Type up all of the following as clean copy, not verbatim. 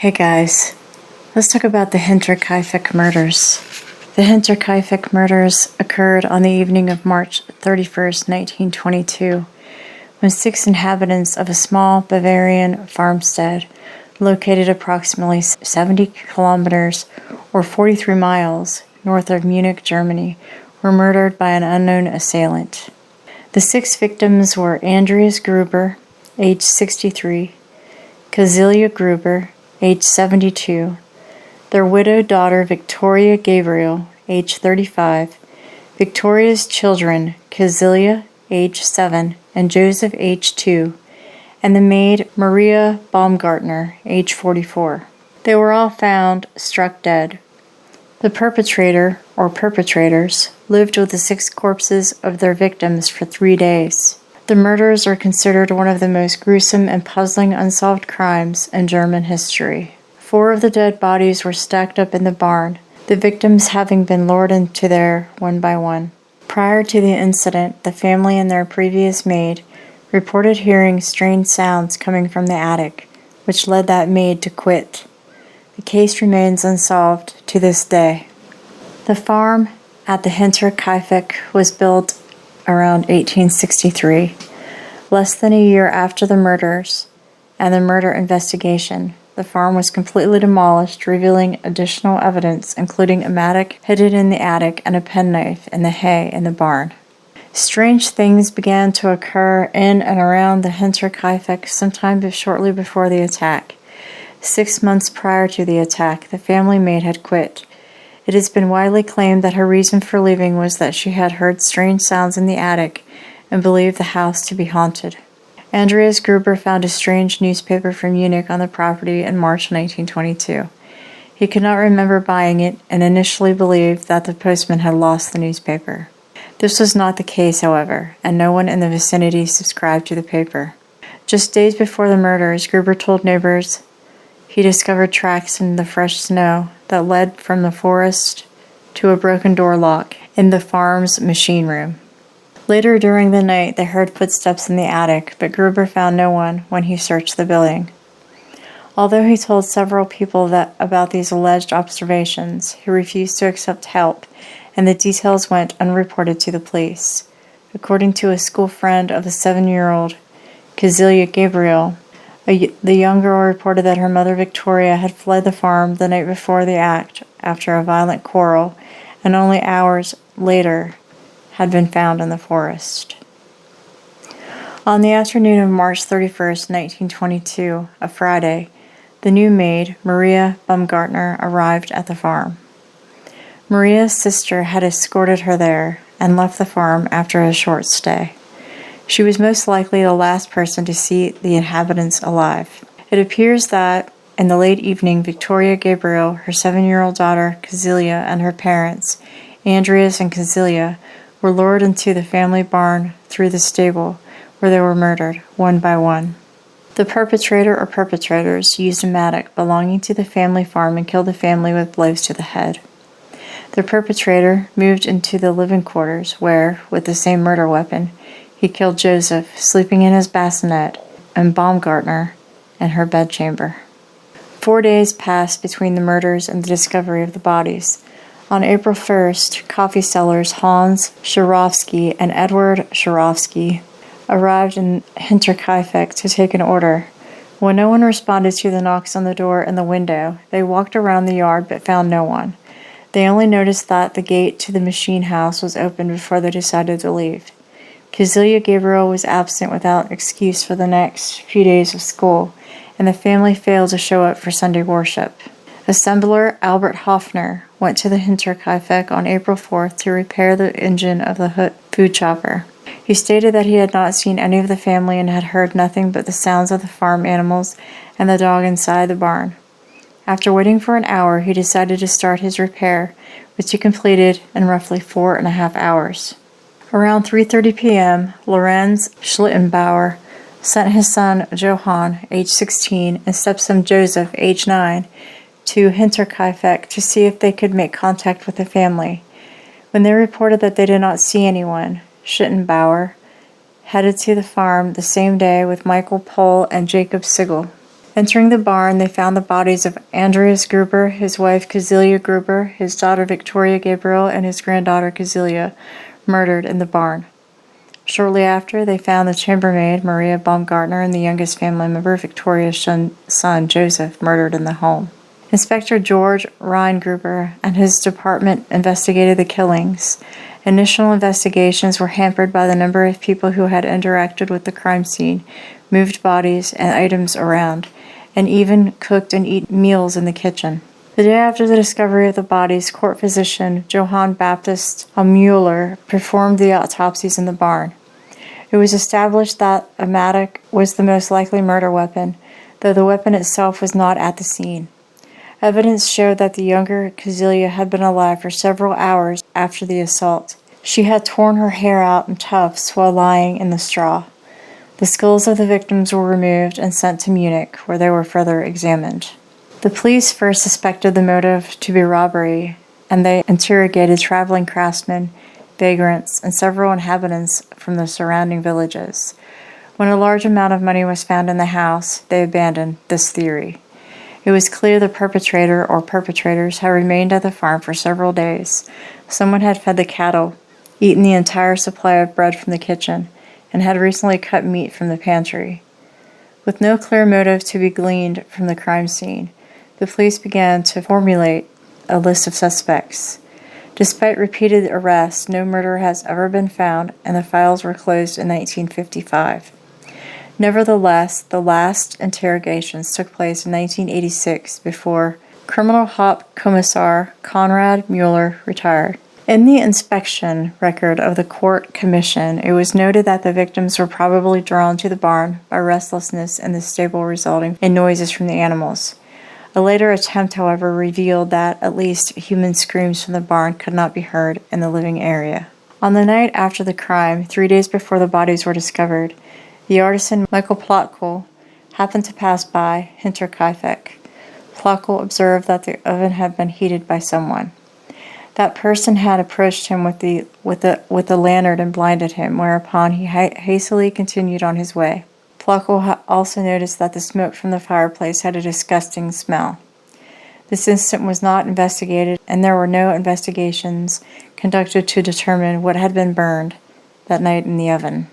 Hey guys, let's talk about the Hinterkaifeck Murders. The Hinterkaifeck Murders occurred on the evening of March 31st, 1922, when 6 inhabitants of a small Bavarian farmstead located approximately 70 kilometers or 43 miles north of Munich, Germany, were murdered by an unknown assailant. The 6 victims were Andreas Gruber, age 63, Cecilia Gruber, age 72, their widowed daughter Victoria Gabriel, age 35, Victoria's children Cecilia, age 7, and Joseph, age 2, and the maid Maria Baumgartner, age 44. They were all found struck dead. The perpetrator, or perpetrators, lived with the 6 corpses of their victims for 3 days. The murders are considered one of the most gruesome and puzzling unsolved crimes in German history. 4 of the dead bodies were stacked up in the barn, the victims having been lured into there one by one. Prior to the incident, the family and their previous maid reported hearing strange sounds coming from the attic, which led that maid to quit. The case remains unsolved to this day. The farm at the Hinterkaifeck was built around 1863, less than a year after the murders and the murder investigation. The farm was completely demolished, revealing additional evidence, including a mattock hidden in the attic and a penknife in the hay in the barn. Strange things began to occur in and around the Hinterkaifeck sometime shortly before the attack. 6 months prior to the attack, the family maid had quit. It has been widely claimed that her reason for leaving was that she had heard strange sounds in the attic and believed the house to be haunted. Andreas Gruber found a strange newspaper from Munich on the property in March 1922. He could not remember buying it and initially believed that the postman had lost the newspaper. This was not the case, however, and no one in the vicinity subscribed to the paper. Just days before the murders, Gruber told neighbors he discovered tracks in the fresh snow that led from the forest to a broken door lock in the farm's machine room. Later during the night, they heard footsteps in the attic, but Gruber found no one when he searched the building. Although he told several people about these alleged observations, he refused to accept help, and the details went unreported to the police. According to a school friend of the 7-year-old Cecilia Gabriel, the young girl reported that her mother Victoria had fled the farm the night before the act after a violent quarrel, and only hours later had been found in the forest. On the afternoon of March 31st, 1922, a Friday, the new maid, Maria Baumgartner, arrived at the farm. Maria's sister had escorted her there and left the farm after a short stay. She was most likely the last person to see the inhabitants alive. It appears that, in the late evening, Victoria Gabriel, her 7-year-old daughter Cecilia, and her parents, Andreas and Cecilia, were lured into the family barn through the stable, where they were murdered, one by one. The perpetrator or perpetrators used a mattock belonging to the family farm and killed the family with blows to the head. The perpetrator moved into the living quarters, where, with the same murder weapon, he killed Joseph, sleeping in his bassinet, and Baumgartner in her bedchamber. 4 days passed between the murders and the discovery of the bodies. On April 1st, coffee sellers Hans Scharovsky and Edward Scharovsky arrived in Hinterkaifeck to take an order. When no one responded to the knocks on the door and the window, they walked around the yard but found no one. They only noticed that the gate to the machine house was open before they decided to leave. Cecilia Gabriel was absent without excuse for the next few days of school, and the family failed to show up for Sunday worship. Assembler Albert Hofner went to the Hinterkaifeck on April 4th to repair the engine of the food chopper. He stated that he had not seen any of the family and had heard nothing but the sounds of the farm animals and the dog inside the barn. After waiting for an hour, he decided to start his repair, which he completed in roughly 4.5 hours. Around 3:30 p.m., Lorenz Schlittenbauer sent his son Johann, age 16, and stepson Joseph, age 9, to Hinterkaifeck to see if they could make contact with the family. When they reported that they did not see anyone, Schlittenbauer headed to the farm the same day with Michael Pohl and Jacob Sigel. Entering the barn, they found the bodies of Andreas Gruber, his wife Cecilia Gruber, his daughter Victoria Gabriel, and his granddaughter Cecilia, murdered in the barn. Shortly after, they found the chambermaid, Maria Baumgartner, and the youngest family member, Victoria's son, Joseph, murdered in the home. Inspector George Reingruber and his department investigated the killings. Initial investigations were hampered by the number of people who had interacted with the crime scene, moved bodies and items around, and even cooked and eaten meals in the kitchen. The day after the discovery of the bodies, court physician Johann Baptist Müller performed the autopsies in the barn. It was established that a mattock was the most likely murder weapon, though the weapon itself was not at the scene. Evidence showed that the younger Cecilia had been alive for several hours after the assault. She had torn her hair out in tufts while lying in the straw. The skulls of the victims were removed and sent to Munich, where they were further examined. The police first suspected the motive to be robbery, and they interrogated traveling craftsmen, vagrants, and several inhabitants from the surrounding villages. When a large amount of money was found in the house, they abandoned this theory. It was clear the perpetrator or perpetrators had remained at the farm for several days. Someone had fed the cattle, eaten the entire supply of bread from the kitchen, and had recently cut meat from the pantry. With no clear motive to be gleaned from the crime scene, the police began to formulate a list of suspects. Despite repeated arrests, no murder has ever been found, and the files were closed in 1955. Nevertheless, the last interrogations took place in 1986 before Criminal Hauptkommissar Konrad Müller retired. In the inspection record of the court commission, it was noted that the victims were probably drawn to the barn by restlessness in the stable resulting in noises from the animals. A later attempt, however, revealed that at least human screams from the barn could not be heard in the living area. On the night after the crime, 3 days before the bodies were discovered, the artisan Michael Plotkel happened to pass by Hinterkaifeck. Plotkel observed that the oven had been heated by someone. That person had approached him with the lantern and blinded him, whereupon he hastily continued on his way. Plotkel also noticed that the smoke from the fireplace had a disgusting smell. This incident was not investigated, and there were no investigations conducted to determine what had been burned that night in the oven.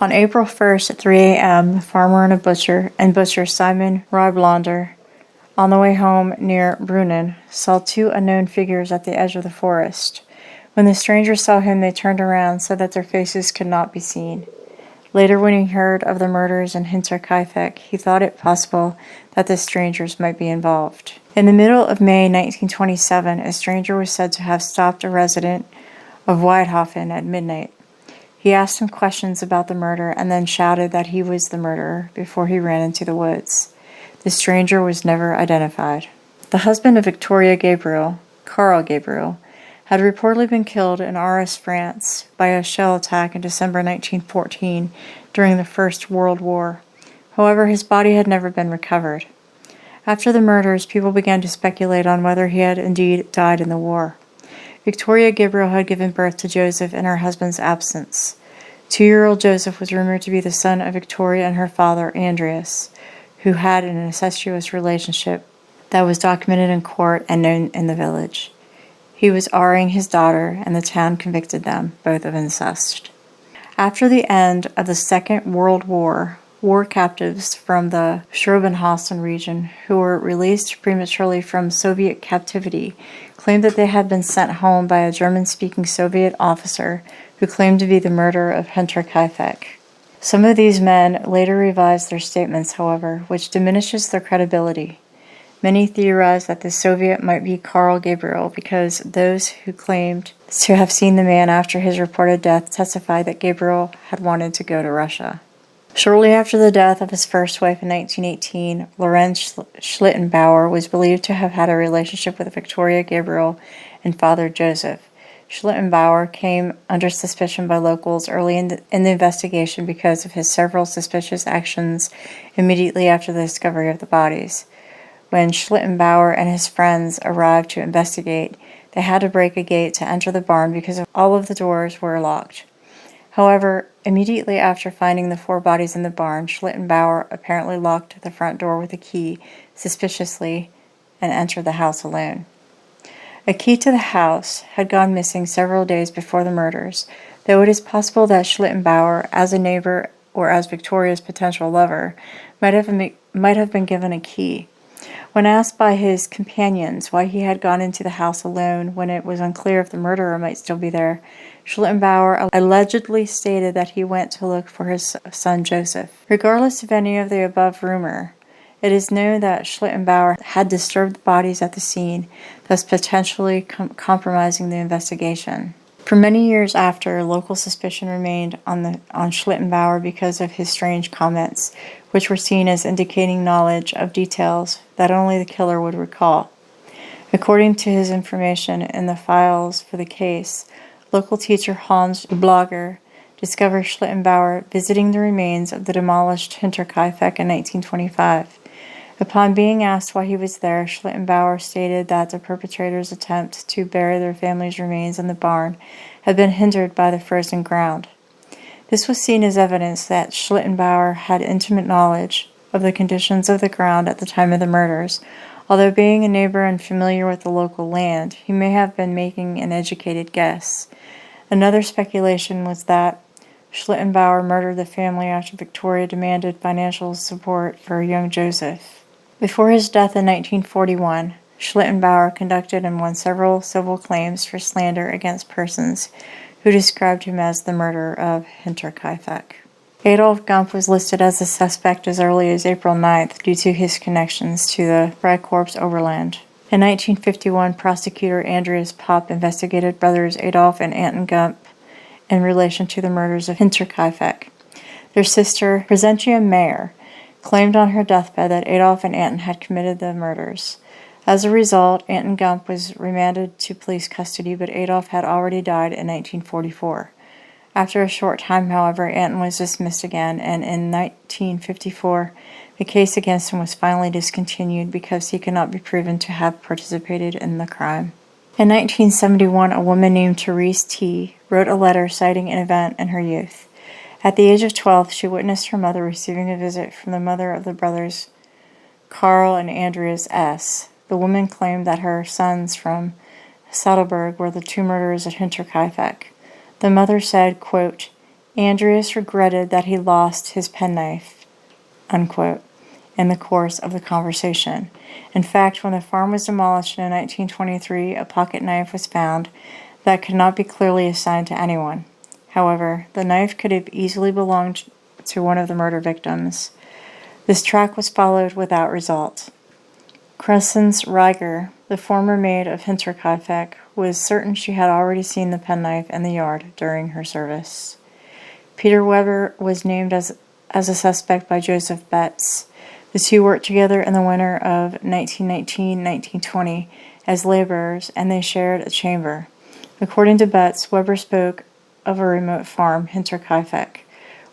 On April 1st at 3 a.m., the farmer and butcher Simon Reiblonder, on the way home near Brunnen, saw two unknown figures at the edge of the forest. When the strangers saw him, they turned around so that their faces could not be seen. Later, when he heard of the murders in Hinterkaifeck, he thought it possible that the strangers might be involved. In the middle of May 1927, a stranger was said to have stopped a resident of Weidhofen at midnight. He asked him questions about the murder and then shouted that he was the murderer before he ran into the woods. The stranger was never identified. The husband of Victoria Gabriel, Karl Gabriel, had reportedly been killed in Arras, France, by a shell attack in December 1914 during the First World War. However, his body had never been recovered. After the murders, people began to speculate on whether he had indeed died in the war. Victoria Gabriel had given birth to Joseph in her husband's absence. 2-year-old Joseph was rumored to be the son of Victoria and her father, Andreas, who had an incestuous relationship that was documented in court and known in the village. He was R-ing his daughter, and the town convicted them both of incest. After the end of the Second World War, war captives from the Schrobenhausen region who were released prematurely from Soviet captivity claimed that they had been sent home by a German-speaking Soviet officer who claimed to be the murderer of Hinterkaifeck. Some of these men later revised their statements, however, which diminishes their credibility. Many theorized that the Soviet might be Karl Gabriel because those who claimed to have seen the man after his reported death testified that Gabriel had wanted to go to Russia. Shortly after the death of his first wife in 1918, Lorenz Schlittenbauer was believed to have had a relationship with Victoria Gabriel and Father Joseph. Schlittenbauer came under suspicion by locals early in the investigation because of his several suspicious actions immediately after the discovery of the bodies. When Schlittenbauer and his friends arrived to investigate, they had to break a gate to enter the barn because all of the doors were locked. However, Immediately after finding the 4 bodies in the barn, Schlittenbauer apparently locked the front door with a key suspiciously and entered the house alone. A key to the house had gone missing several days before the murders, though it is possible that Schlittenbauer, as a neighbor or as Victoria's potential lover, might have been given a key. When asked by his companions why he had gone into the house alone when it was unclear if the murderer might still be there, Schlittenbauer allegedly stated that he went to look for his son Joseph. Regardless of any of the above rumor, it is known that Schlittenbauer had disturbed the bodies at the scene, thus potentially compromising the investigation. For many years after, local suspicion remained on Schlittenbauer because of his strange comments, which were seen as indicating knowledge of details that only the killer would recall. According to his information in the files for the case, local teacher Hans Blogger discovered Schlittenbauer visiting the remains of the demolished Hinterkaifeck in 1925. Upon being asked why he was there, Schlittenbauer stated that the perpetrators' attempt to bury their family's remains in the barn had been hindered by the frozen ground. This was seen as evidence that Schlittenbauer had intimate knowledge of the conditions of the ground at the time of the murders. Although being a neighbor and familiar with the local land, he may have been making an educated guess. Another speculation was that Schlittenbauer murdered the family after Victoria demanded financial support for young Joseph. Before his death in 1941, Schlittenbauer conducted and won several civil claims for slander against persons who described him as the murderer of Hinterkaifeck. Adolf Gump was listed as a suspect as early as April 9th due to his connections to the Freikorps Oberland. In 1951, prosecutor Andreas Popp investigated brothers Adolf and Anton Gump in relation to the murders of Hinterkaifeck. Their sister, Crescentia Mayer, claimed on her deathbed that Adolf and Anton had committed the murders. As a result, Anton Gump was remanded to police custody, but Adolf had already died in 1944. After a short time, however, Anton was dismissed again, and in 1954, the case against him was finally discontinued because he could not be proven to have participated in the crime. In 1971, a woman named Therese T. wrote a letter citing an event in her youth. At the age of 12, she witnessed her mother receiving a visit from the mother of the brothers Carl and Andreas S. The woman claimed that her sons from Saddleberg were the 2 murderers at Hinterkaifeck. The mother said, quote, "Andreas regretted that he lost his penknife," unquote, in the course of the conversation. In fact, when the farm was demolished in 1923, a pocket knife was found that could not be clearly assigned to anyone. However, the knife could have easily belonged to one of the murder victims. This track was followed without result. Crescence Reiger, the former maid of Hinterkaifeck, was certain she had already seen the penknife in the yard during her service. Peter Weber was named as a suspect by Joseph Betts. The two worked together in the winter of 1919-1920 as laborers, and they shared a chamber. According to Betts, Weber spoke of a remote farm, Hinterkaifeck.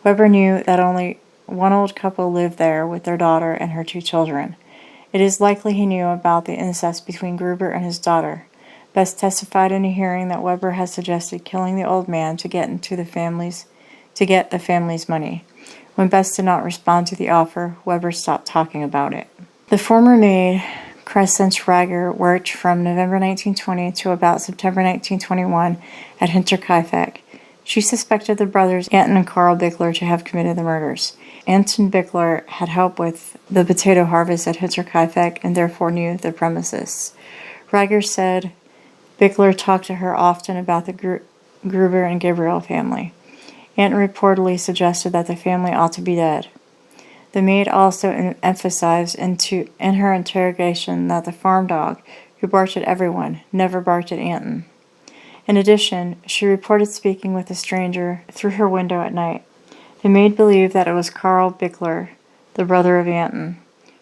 Weber knew that only one old couple lived there with their daughter and her 2 children. It is likely he knew about the incest between Gruber and his daughter. Betts testified in a hearing that Weber had suggested killing the old man to get the family's money. When Betts did not respond to the offer, Weber stopped talking about it. The former maid, Crescence Reiger, worked from November 1920 to about September 1921 at Hinterkaifeck. She suspected the brothers Anton and Carl Bickler to have committed the murders. Anton Bickler had helped with the potato harvest at Hinterkaifeck and therefore knew the premises. Reiger said Bickler talked to her often about the Gruber and Gabriel family. Anton reportedly suggested that the family ought to be dead. The maid also emphasized in her interrogation that the farm dog, who barked at everyone, never barked at Anton. In addition, she reported speaking with a stranger through her window at night. The maid believed that it was Carl Bickler, the brother of Anton.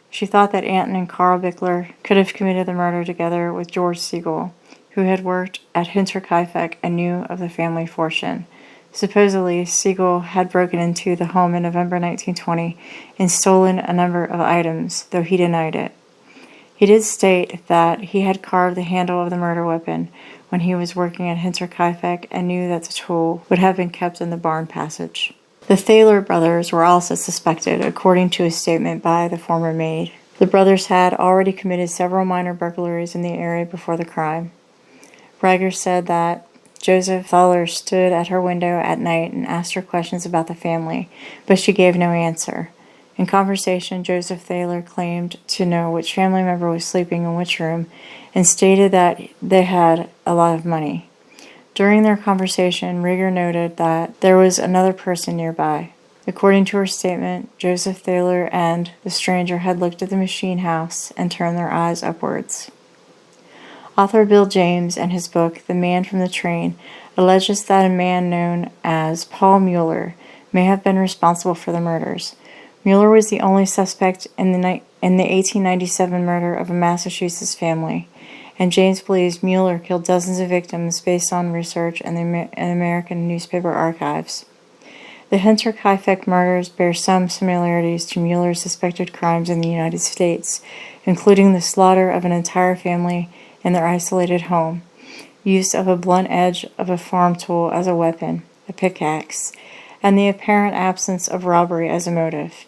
She thought that Anton and Carl Bickler could have committed the murder together with George Siegel, who had worked at Hinterkaifeck and knew of the family fortune. Supposedly, Siegel had broken into the home in November 1920 and stolen a number of items, though he denied it. He did state that he had carved the handle of the murder weapon when he was working at Hinterkaifeck and knew that the tool would have been kept in the barn passage. The Thaler brothers were also suspected, according to a statement by the former maid. The brothers had already committed several minor burglaries in the area before the crime. Reiger said that Joseph Thaler stood at her window at night and asked her questions about the family, but she gave no answer. In conversation, Joseph Thaler claimed to know which family member was sleeping in which room and stated that they had a lot of money. During their conversation, Reiger noted that there was another person nearby. According to her statement, Joseph Thaler and the stranger had looked at the machine house and turned their eyes upwards. Author Bill James, in his book The Man from the Train, alleges that a man known as Paul Mueller may have been responsible for the murders. Mueller was the only suspect in the 1897 murder of a Massachusetts family, and James believes Mueller killed dozens of victims based on research in the American newspaper archives. The Hinterkaifeck murders bear some similarities to Mueller's suspected crimes in the United States, including the slaughter of an entire family in their isolated home, use of a blunt edge of a farm tool as a weapon, a pickaxe, and the apparent absence of robbery as a motive.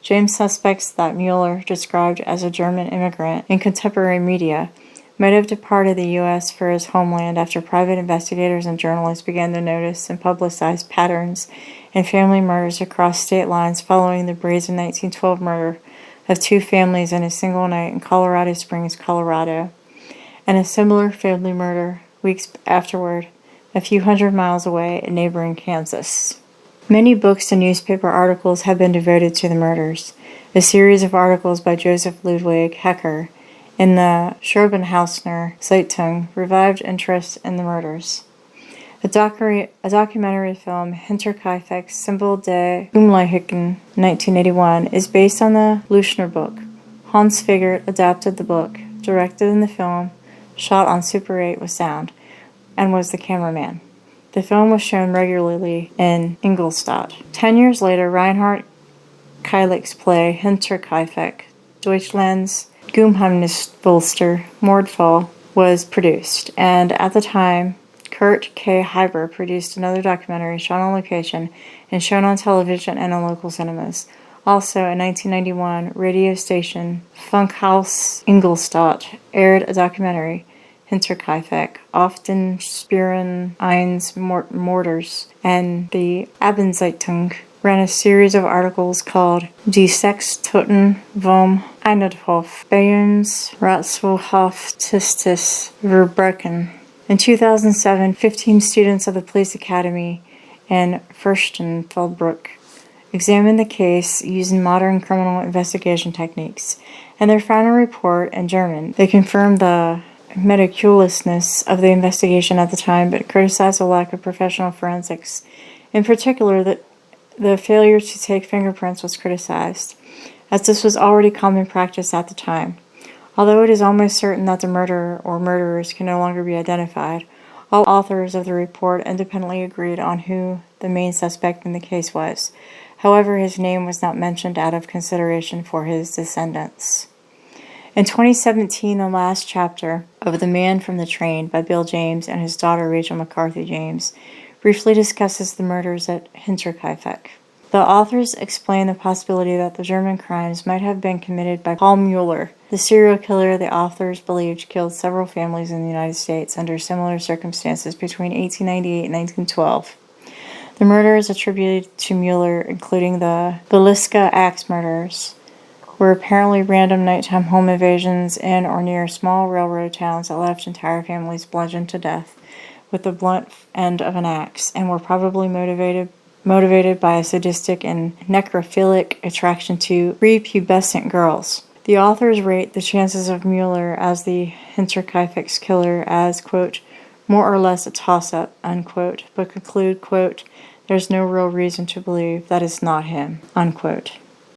James suspects that Mueller, described as a German immigrant in contemporary media, might have departed the U.S. for his homeland after private investigators and journalists began to notice and publicize patterns in family murders across state lines following the brazen 1912 murder of two families in a single night in Colorado Springs, Colorado, and a similar family murder weeks afterward, a few hundred miles away in neighboring Kansas. Many books and newspaper articles have been devoted to the murders. A series of articles by Joseph Ludwig Hecker in the Schrobenhausner Zeitung revived interest in the murders. A documentary film, Hinterkaifeck Symbol der Unglücklichen, 1981, is based on the Leuschner book. Hans Figert adapted the book, directed in the film, shot on Super 8 with sound, and was the cameraman. The film was shown regularly in Ingolstadt. 10 years later, Reinhard Keilig's play Hinterkaifeck, Deutschland's Geheimniswolster Mordfall was produced, and at the time, Kurt K. Heiber produced another documentary shot on location and shown on television and in local cinemas. Also, in 1991, radio station Funkhaus Ingolstadt aired a documentary, Hinterkaifeck, often Spieren Eins Morders, and the Abendzeitung ran a series of articles called Die Sechs Toten vom Einadhof, Bayerns Ratswohlhaftistes Verbrechen. In 2007, 15 students of the police academy in Fürstenfeldbruck examined the case using modern criminal investigation techniques. In their final report in German, they confirmed the meticulousness of the investigation at the time, but criticized the lack of professional forensics. In particular, the failure to take fingerprints was criticized, as this was already common practice at the time. Although it is almost certain that the murderer or murderers can no longer be identified, all authors of the report independently agreed on who the main suspect in the case was. However, his name was not mentioned out of consideration for his descendants. In 2017, the last chapter of The Man from the Train by Bill James and his daughter Rachel McCarthy James briefly discusses the murders at Hinterkaifeck. The authors explain the possibility that the German crimes might have been committed by Paul Mueller, the serial killer the authors believed killed several families in the United States under similar circumstances between 1898 and 1912. The murders attributed to Mueller, including the Beliska axe murders, were apparently random nighttime home invasions in or near small railroad towns that left entire families bludgeoned to death with the blunt end of an axe, and were probably motivated by a sadistic and necrophilic attraction to prepubescent girls. The authors rate the chances of Mueller as the Hinterkaifeck's killer as, quote, more or less a toss-up, unquote, but conclude, quote, there's no real reason to believe that it's not him, unquote.